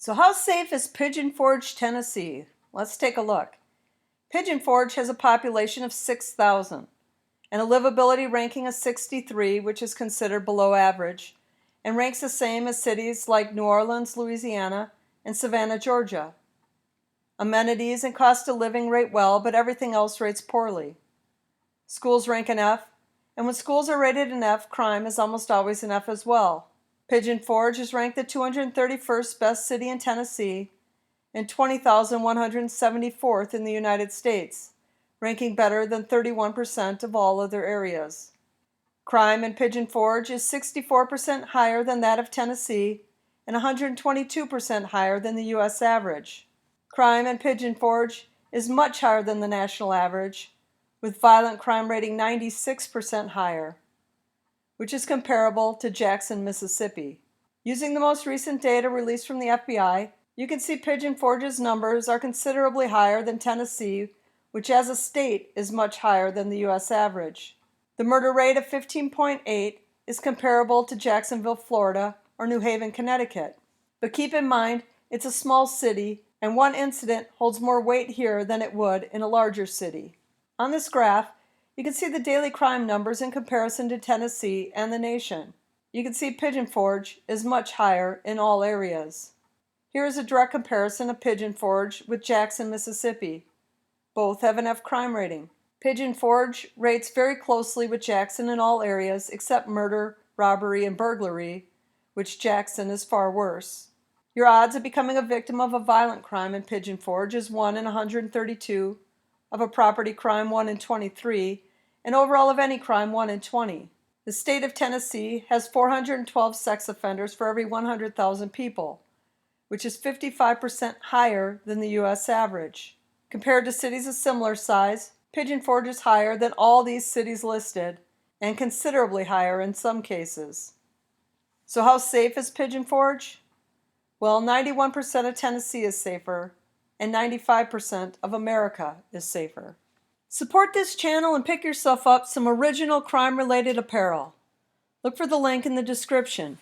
So how safe is Pigeon Forge, Tennessee? Let's take a look. Pigeon Forge has a population of 6,000 and a livability ranking of 63, which is considered below average, and ranks the same as cities like New Orleans, Louisiana, and Savannah, Georgia. Amenities and cost of living rate well, but everything else rates poorly. Schools rank an F, and when schools are rated an F, crime is almost always an F as well. Pigeon Forge is ranked the 231st best city in Tennessee and 20,174th in the United States, ranking better than 31% of all other areas. Crime in Pigeon Forge is 64% higher than that of Tennessee and 122% higher than the U.S. average. Crime in Pigeon Forge is much higher than the national average, with violent crime rating 96% higher, which is comparable to Jackson, Mississippi. Using the most recent data released from the FBI, you can see Pigeon Forge's numbers are considerably higher than Tennessee, which as a state is much higher than the U.S. average. The murder rate of 15.8 is comparable to Jacksonville, Florida, or New Haven, Connecticut. But keep in mind, it's a small city, and one incident holds more weight here than it would in a larger city. On this graph, you can see the daily crime numbers in comparison to Tennessee and the nation. You can see Pigeon Forge is much higher in all areas. Here is a direct comparison of Pigeon Forge with Jackson, Mississippi. Both have an F crime rating. Pigeon Forge rates very closely with Jackson in all areas except murder, robbery, and burglary, which Jackson is far worse. Your odds of becoming a victim of a violent crime in Pigeon Forge is 1 in 132, of a property crime 1 in 23, and overall of any crime 1 in 20. The state of Tennessee has 412 sex offenders for every 100,000 people, which is 55% higher than the U.S. average. Compared to cities of similar size, Pigeon Forge is higher than all these cities listed, and considerably higher in some cases. So how safe is Pigeon Forge? Well, 91% of Tennessee is safer, and 95% of America is safer. Support this channel and pick yourself up some original crime-related apparel. Look for the link in the description.